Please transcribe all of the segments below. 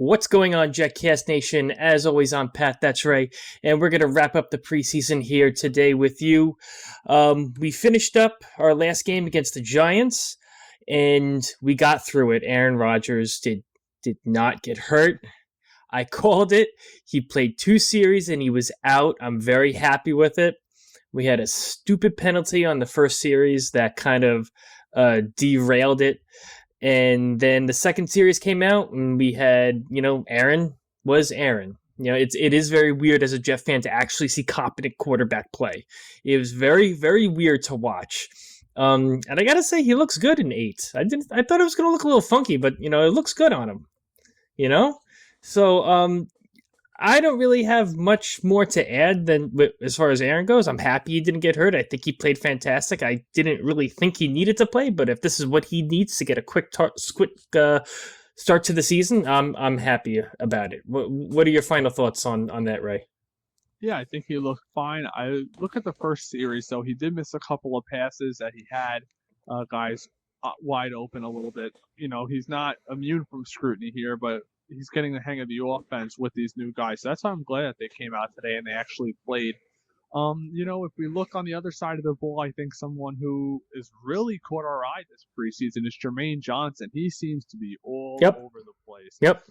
What's going on, JetCast Nation? As always, I'm Pat, that's Ray, and we're going to wrap up the preseason here today with you. We finished up our last game against the Giants, and we got through it. Aaron Rodgers did not get hurt. I called it. He played 2 series, and he was out. I'm very happy with it. We had a stupid penalty on the first series that kind of derailed it. And then the second series came out, and we had, Aaron was Aaron. It is very weird as a Jet fan to actually see competent quarterback play. It was very, very weird to watch. And I gotta say, he looks good in 8. I thought it was gonna look a little funky, but it looks good on him. So I don't really have much more to add than as far as Aaron goes. I'm happy he didn't get hurt. I think he played fantastic. I didn't really think he needed to play, but if this is what he needs to get a quick start to the season, I'm happy about it. What are your final thoughts on that, Ray? Yeah, I think he looked fine. I look at the first series, so he did miss a couple of passes that he had guys wide open a little bit. He's not immune from scrutiny here, but he's getting the hang of the offense with these new guys. So that's why I'm glad that they came out today and they actually played. If we look on the other side of the ball, I think someone who has really caught our eye this preseason is Jermaine Johnson. He seems to be all over the place. Yep.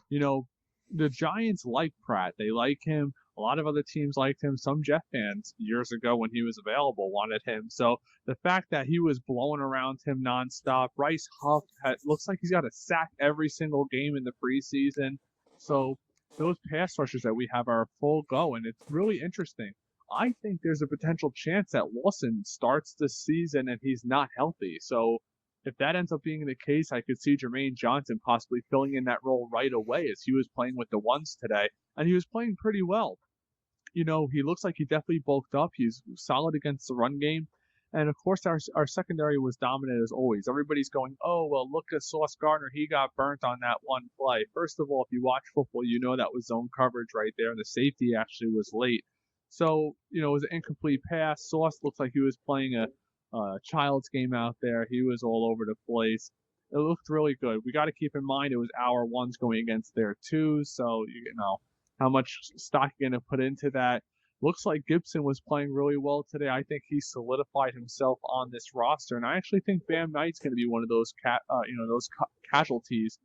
The Giants like Pratt. They like him. A lot of other teams liked him. Some Jet fans years ago when he was available wanted him. So the fact that he was blowing around him nonstop, Bryce Huff looks like he's got a sack every single game in the preseason. So those pass rushers that we have are full go, and it's really interesting. I think there's a potential chance that Lawson starts the season and he's not healthy. So if that ends up being the case, I could see Jermaine Johnson possibly filling in that role right away as he was playing with the ones today, and he was playing pretty well. He looks like he definitely bulked up. He's solid against the run game. And of course, our secondary was dominant as always. Everybody's going, oh, well, look at Sauce Gardner. He got burnt on that one play. First of all, if you watch football, that was zone coverage right there, and the safety actually was late. So, it was an incomplete pass. Sauce looks like he was playing a child's game out there. He was all over the place. It looked really good. We got to keep in mind it was our ones going against their twos. So, how much stock you're going to put into that. Looks like Gibson was playing really well today. I think he solidified himself on this roster, and I actually think Bam Knight's going to be one of those casualties.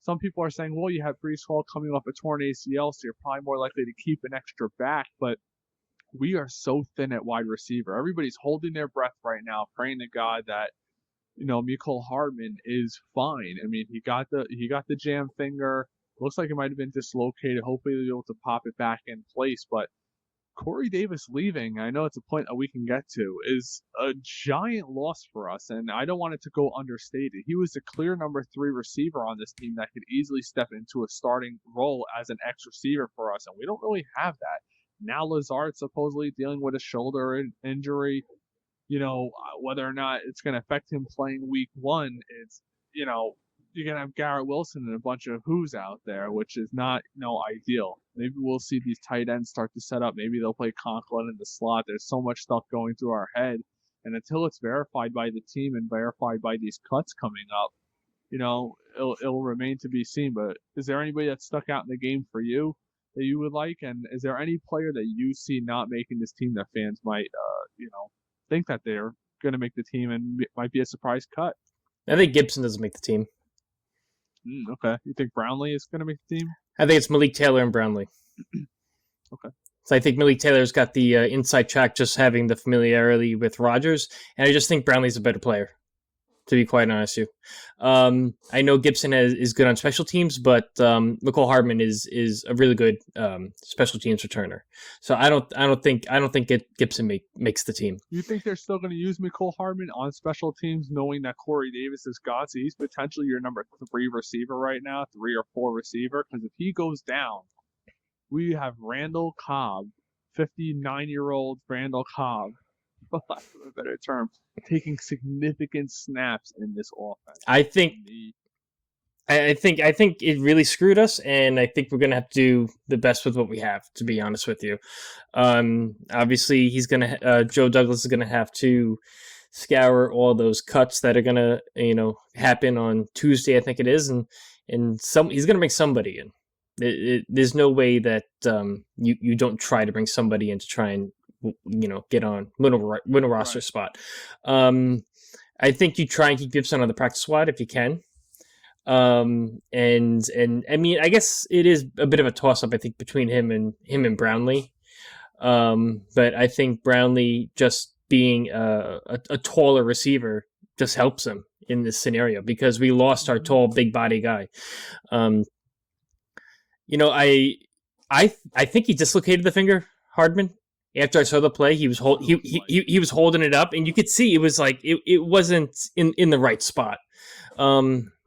Some people are saying, well, you have Breece Hall coming off a torn ACL, so you're probably more likely to keep an extra back, but we are so thin at wide receiver. Everybody's holding their breath right now, praying to God that Mecole Hardman is fine. I mean, he got the jam finger. Looks like it might have been dislocated. Hopefully they'll be able to pop it back in place. But Corey Davis leaving, I know it's a point that we can get to, is a giant loss for us, and I don't want it to go understated. He was the clear number 3 receiver on this team that could easily step into a starting role as an X receiver for us, and we don't really have that. Now Lazard's supposedly dealing with a shoulder injury. Whether or not it's going to affect him playing week 1, it's, you're going to have Garrett Wilson and a bunch of who's out there, which is not, ideal. Maybe we'll see these tight ends start to set up. Maybe they'll play Conklin in the slot. There's so much stuff going through our head. And until it's verified by the team and verified by these cuts coming up, it'll remain to be seen. But is there anybody that stuck out in the game for you that you would like? And is there any player that you see not making this team that fans might, think that they're going to make the team and it might be a surprise cut? I think Gibson doesn't make the team. Okay. You think Brownlee is going to make the team? I think it's Malik Taylor and Brownlee. Okay. So I think Malik Taylor's got the inside track, just having the familiarity with Rodgers, and I just think Brownlee's a better player, to be quite honest with you. I know Gibson is good on special teams, but Mecole Hardman is a really good special teams returner. So I don't think Gibson makes the team. You think they're still going to use Mecole Hardman on special teams, knowing that Corey Davis is gone? So he's potentially your number 3 receiver right now, 3 or 4 receiver. Because if he goes down, we have Randall Cobb, 59-year-old Randall Cobb, for lack of a better term, taking significant snaps in this offense. I think it really screwed us, and I think we're gonna have to do the best with what we have, to be honest with you. Obviously, Joe Douglas is gonna have to scour all those cuts that are gonna happen on Tuesday, I think it is, and he's gonna bring somebody in. There's no way that you don't try to bring somebody in to try and get on win a roster spot. I think you try and keep Gibson on the practice squad if you can. And I mean, I guess it is a bit of a toss up, I think, between him and Brownlee. But I think Brownlee just being a taller receiver just helps him in this scenario because we lost our tall, big body guy. I think he dislocated the finger, Hardman. After I saw the play, he was he was holding it up, and you could see it was like it wasn't in the right spot.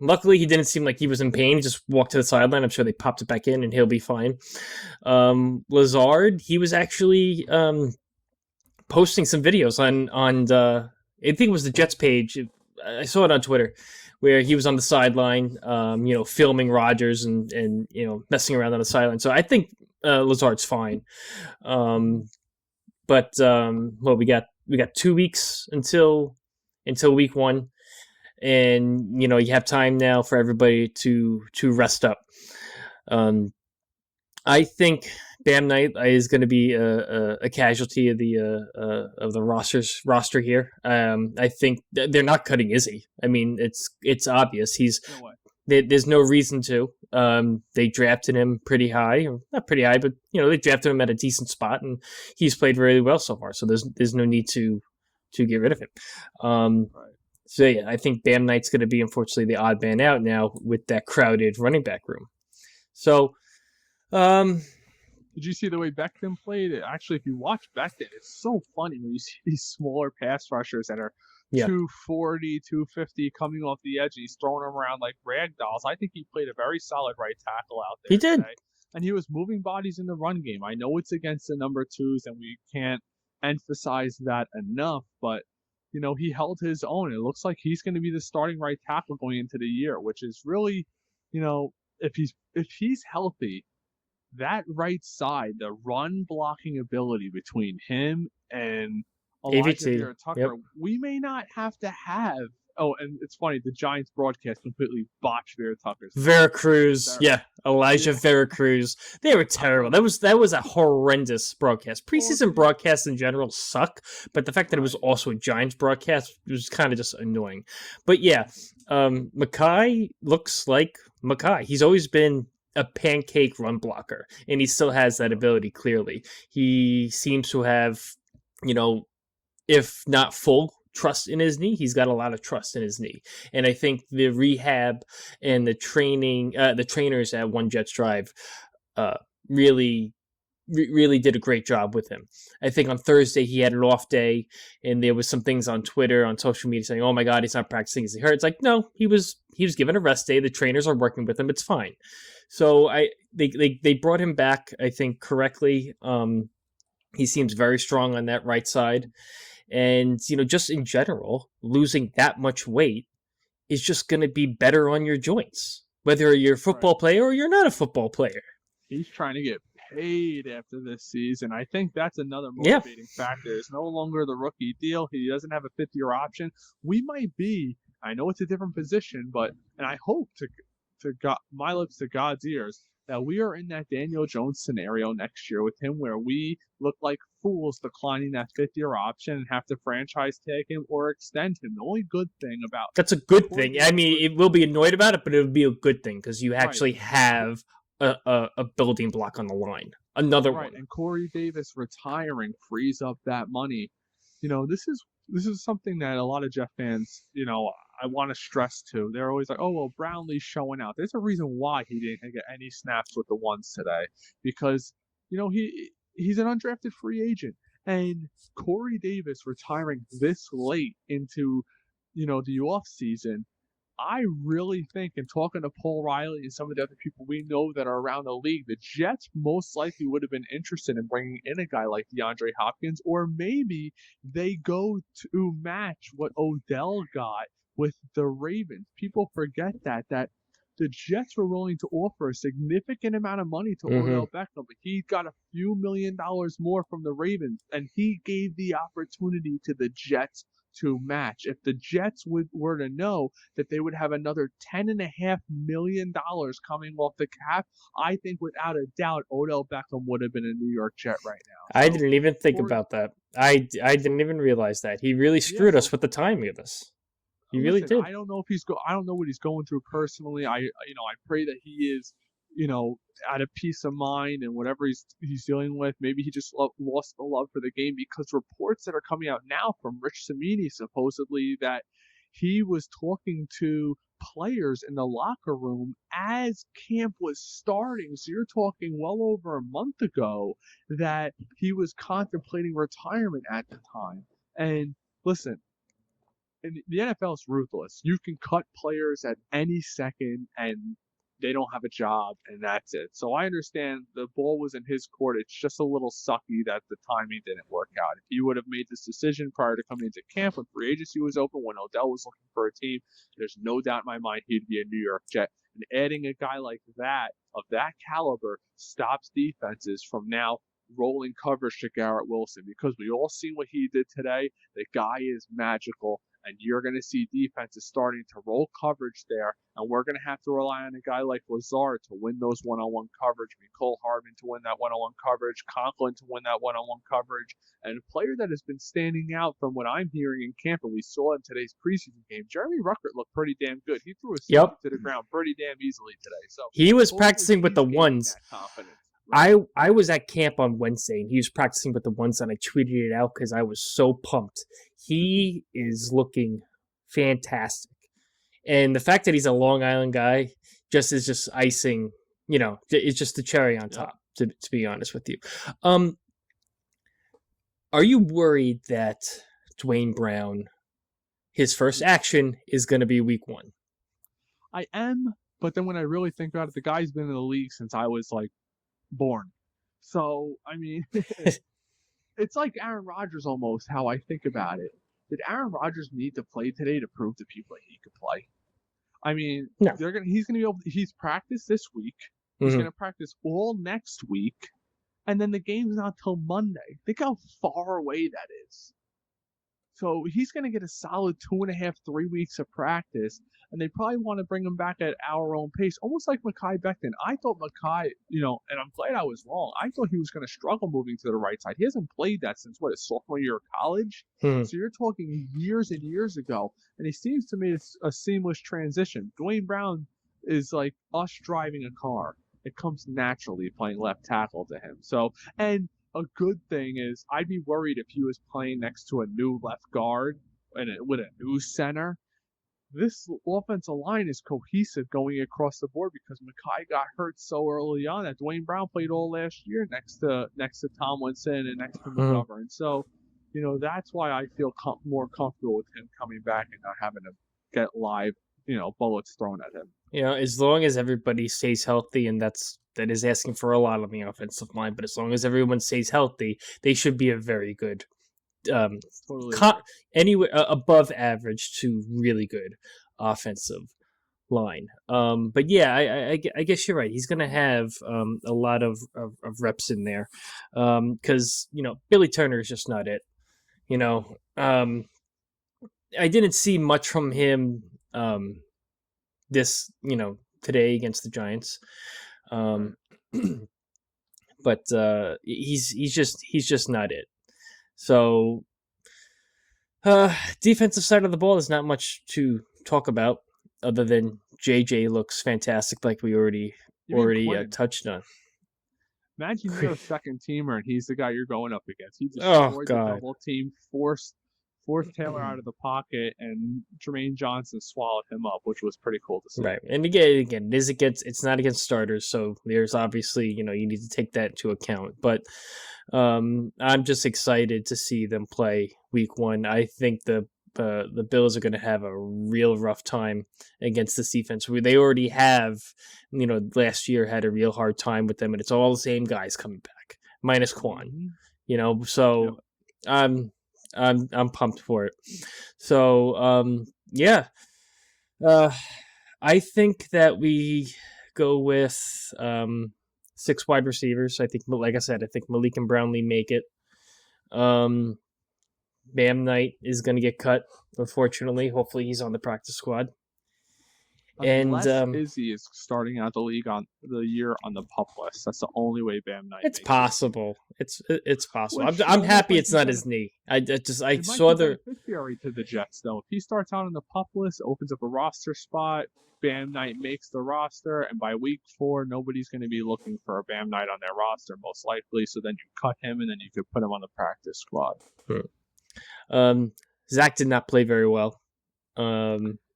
Luckily, he didn't seem like he was in pain. He just walked to the sideline. I'm sure they popped it back in, and he'll be fine. Lazard, he was actually posting some videos on I think it was the Jets page. I saw it on Twitter, where he was on the sideline, filming Rodgers and messing around on the sideline. So I think Lazard's fine. But we got 2 weeks until week 1. And you have time now for everybody to rest up. I think Bam Knight is going to be a casualty of the roster here. I think they're not cutting Izzy. I mean, it's obvious. There's no reason to. They drafted him pretty high, or not pretty high, but they drafted him at a decent spot, and he's played really well so far. So there's no need to get rid of him. Right. So yeah, I think Bam Knight's going to be unfortunately the odd man out now with that crowded running back room. So, did you see the way Beckham played? Actually, if you watch Beckham, it's so funny when you see these smaller pass rushers that are 240, 250 coming off the edge, and he's throwing them around like rag dolls. I think he played a very solid right tackle out there. He did. Today. And he was moving bodies in the run game. I know it's against the number 2s, and we can't emphasize that enough, but he held his own. It looks like he's going to be the starting right tackle going into the year, which is really, if he's healthy, that right side, the run blocking ability between him and Elijah Vera-Tucker, we may not have to have. Oh, and it's funny, the Giants broadcast completely botched Vera-Tucker's. Vera-Cruz, Elijah Vera-Cruz. They were terrible. That was a horrendous broadcast. Preseason broadcasts in general suck, but the fact that it was also a Giants broadcast was kind of just annoying. But yeah, Mekhi looks like Mekhi. He's always been a pancake run blocker, and he still has that ability, clearly. He seems to have, if not full trust in his knee, he's got a lot of trust in his knee. And I think the rehab and the training, the trainers at One Jets Drive really did a great job with him. I think on Thursday he had an off day, and there was some things on Twitter, on social media saying, oh my God, he's not practicing, is he hurt? It's like, no, he was given a rest day. The trainers are working with him. It's fine. So they brought him back, I think, correctly. He seems very strong on that right side. And, just in general, losing that much weight is just going to be better on your joints, whether you're a football player or you're not a football player. He's trying to get paid after this season. I think that's another motivating factor. It's no longer the rookie deal. He doesn't have a 5th-year option. We might be, I know it's a different position, and I hope to God, my lips to God's ears, that we are in that Daniel Jones scenario next year with him, where we look like fools declining that 5th-year option and have to franchise tag him or extend him. The only good thing about that's a good thing. I mean, it will be annoyed about it, but it would be a good thing because you actually have a building block on the line. Another one. And Corey Davis retiring frees up that money. This is something that a lot of Jeff fans, I want to stress too. They're always like, oh, well, Brownlee's showing out. There's a reason why he didn't get any snaps with the ones today, because, he's an undrafted free agent, and Corey Davis retiring this late into, the off season. I really think, in talking to Paul Riley and some of the other people we know that are around the league, the Jets most likely would have been interested in bringing in a guy like DeAndre Hopkins, or maybe they go to match what Odell got with the Ravens. People forget that the Jets were willing to offer a significant amount of money to Odell Beckham, but he got a few $1 million more from the Ravens, and he gave the opportunity to the Jets to match. If the Jets were to know that they would have another $10.5 million coming off the cap, I think without a doubt Odell Beckham would have been a New York Jet right now. I didn't even think about that. I didn't even realize that. He really screwed us with the timing of this. He really did. I don't know if I don't know what he's going through personally. I pray that he is, at a peace of mind and whatever he's dealing with. Maybe he just lost the love for the game, because reports that are coming out now from Rich Cimini supposedly that he was talking to players in the locker room as camp was starting. So you're talking well over a month ago that he was contemplating retirement at the time. And listen, and the NFL is ruthless. You can cut players at any second and they don't have a job, and that's it. So I understand the ball was in his court. It's just a little sucky that the timing didn't work out. If he would have made this decision prior to coming into camp when free agency was open, when Odell was looking for a team, there's no doubt in my mind he'd be a New York Jet. And adding a guy like that, of that caliber, stops defenses from now rolling coverage to Garrett Wilson, because we all see what he did today. The guy is magical. And you're going to see defenses starting to roll coverage there. And we're going to have to rely on a guy like Lazard to win those one-on-one coverage. Cole Hardman to win that one-on-one coverage. Conklin to win that one-on-one coverage. And a player that has been standing out from what I'm hearing in camp, and we saw in today's preseason game, Jeremy Ruckert looked pretty damn good. He threw a safety to the ground pretty damn easily today. So he was practicing with the ones. Right? I was at camp on Wednesday, and he was practicing with the ones, and I tweeted it out because I was so pumped. He is looking fantastic. And the fact that he's a Long Island guy is just icing, it's just the cherry on top, to be honest with you. Are you worried that Dwayne Brown, his first action is going to be week 1? I am, but then when I really think about it, the guy's been in the league since I was born. So, I mean, it's like Aaron Rodgers almost, how I think about it. Did Aaron Rodgers need to play today to prove to people that he could play? I mean, no. He's practiced this week. He's going to practice all next week. And then the game's not till Monday. Think how far away that is. So he's going to get a solid 2.5, 3 weeks of practice, and they probably want to bring him back at our own pace, almost like Mekhi Becton. I thought Mekhi, and I'm glad I was wrong. I thought he was going to struggle moving to the right side. He hasn't played that since, his sophomore year of college? So you're talking years and years ago, and he seems to me it's a seamless transition. Dwayne Brown is like us driving a car. It comes naturally playing left tackle to him. So, and a good thing is I'd be worried if he was playing next to a new left guard and with a new center. This offensive line is cohesive going across the board because Mekhi got hurt so early on that Dwayne Brown played all last year next to Tomlinson and next to McGovern. So, that's why I feel more comfortable with him coming back and not having to get live, bullets thrown at him. As long as everybody stays healthy, and that is asking for a lot on the offensive line, but as long as everyone stays healthy, they should be a very good, anywhere above average to really good offensive line. But yeah, I guess you're right. He's going to have a lot of reps in there because Billy Turner is just not it. I didn't see much from him this today against the Giants. But he's just not it. So defensive side of the ball is not much to talk about other than JJ looks fantastic, like we already touched on. Imagine you're a second teamer and he's the guy you're going up against. He destroyed the double team, forced Taylor out of the pocket, and Jermaine Johnson swallowed him up, which was pretty cool to see. Right, and again, it's not against starters, so there's obviously you need to take that into account. But I'm just excited to see them play week 1. I think the Bills are going to have a real rough time against this defense. They already have, last year had a real hard time with them, and it's all the same guys coming back minus Quan. So I'm pumped for it. So, I think that we go with 6 wide receivers. I think, like I said, Malik and Brownlee make it. Bam Knight is going to get cut, unfortunately. Hopefully he's on the practice squad. Unless Izzy is starting out the year on the pup list. That's the only way Bam Knight. It's possible. It's possible. Well, I'm happy like it's not his knee. I saw the beneficiary to the Jets though. If he starts out on the pup list, opens up a roster spot, Bam Knight makes the roster, and by week 4, nobody's going to be looking for a Bam Knight on their roster most likely. So then you cut him, and then you could put him on the practice squad. Zach did not play very well.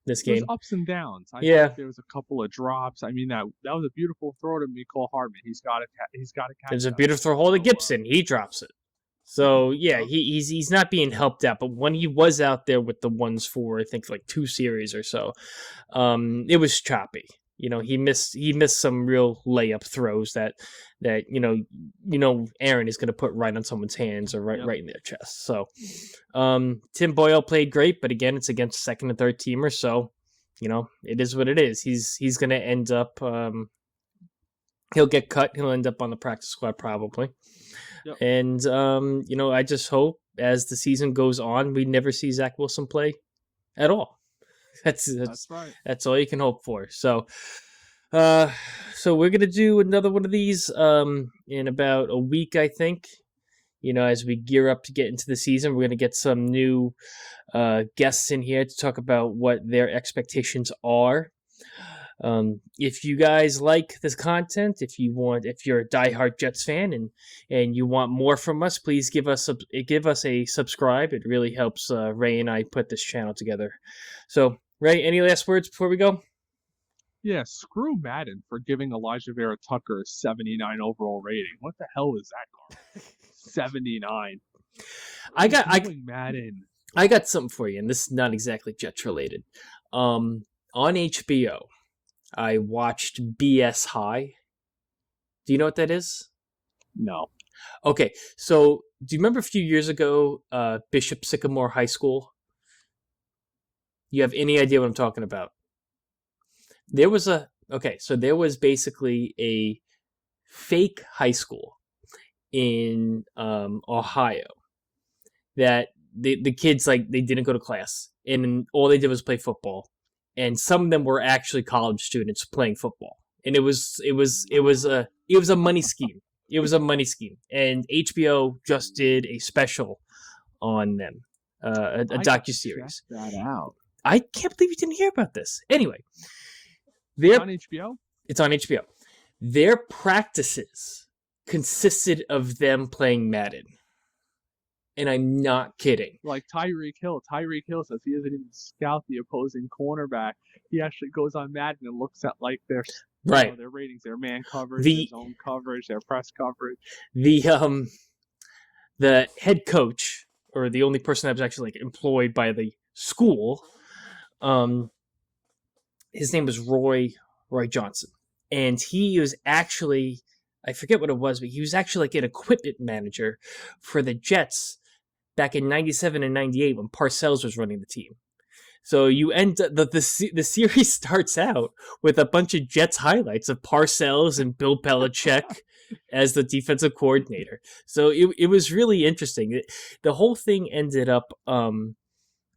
This game. There's ups and downs. I think there was a couple of drops. I mean, that was a beautiful throw to Mecole Hardman. He's got to catch. There's a beautiful throw to Gibson. He drops it. So yeah, he's not being helped out. But when he was out there with the ones for I think like 2 series or so, it was choppy. He missed some real layup throws that Aaron is going to put right on someone's hands or right in their chest. So Tim Boyle played great, but again, it's against second and third teamers, so it is what it is. He's going to end up he'll get cut. He'll end up on the practice squad probably. Yep. And I just hope as the season goes on, we never see Zach Wilson play at all. That's right. That's all you can hope for. So we're gonna do another one of these in about a week, I think. As we gear up to get into the season, we're gonna get some new guests in here to talk about what their expectations are. If you guys like this content, if you're a diehard Jets fan and you want more from us, please give us a subscribe. It really helps Ray and I put this channel together. So, Ray, any last words before we go? Yeah, screw Madden for giving Elijah Vera-Tucker a 79 overall rating. What the hell is that car? 79. Madden. I got something for you, and this is not exactly Jets related. On HBO, I watched BS High. Do you know what that is? No. Okay, so do you remember a few years ago, Bishop Sycamore High School? You have any idea what I'm talking about? There was basically a fake high school in Ohio that the kids they didn't go to class and all they did was play football, and some of them were actually college students playing football, and it was a money scheme. It was a money scheme, and HBO just did a special on them, a docuseries. Check that out. I can't believe you didn't hear about this. Anyway, it's on HBO? It's on HBO. Their practices consisted of them playing Madden. And I'm not kidding. Like Tyreek Hill. Tyreek Hill says he doesn't even scout the opposing cornerback. He actually goes on Madden and looks at their their ratings, their man coverage, their zone coverage, their press coverage. The head coach, or the only person that was actually employed by the school, his name was Roy Johnson, and he was actually, I forget what it was, but he was actually an equipment manager for the Jets back in 97 and 98 when Parcells was running the team. So you end up, the series starts out with a bunch of Jets highlights of Parcells and Bill Belichick as the defensive coordinator. So it was really interesting. The whole thing ended up, I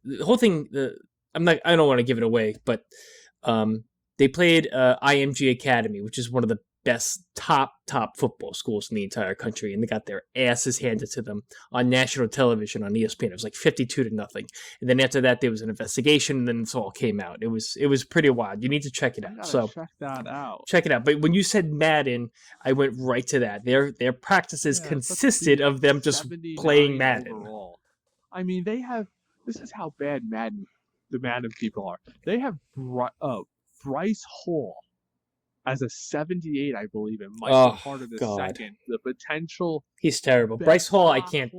don't want to give it away, but they played IMG Academy, which is one of the best top football schools in the entire country, and they got their asses handed to them on national television on ESPN. It was 52-0. And then after that, there was an investigation, and then this all came out. It was pretty wild. You need to check it out. Check that out. Check it out. But when you said Madden, I went right to that. Their practices consisted of them just playing Madden. Overall. I mean, this is how bad the Madden people are. They have Bryce Hall as a 78, I believe it might be part of the second. The potential. He's terrible. Bryce Hall, I can't.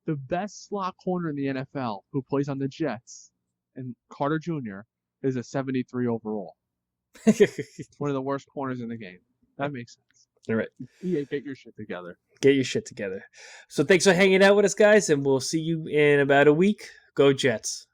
The best slot corner in the NFL who plays on the Jets, and Carter Jr. is a 73 overall. One of the worst corners in the game. That makes sense. All right. EA, get your shit together. Get your shit together. So thanks for hanging out with us, guys, and we'll see you in about a week. Go Jets.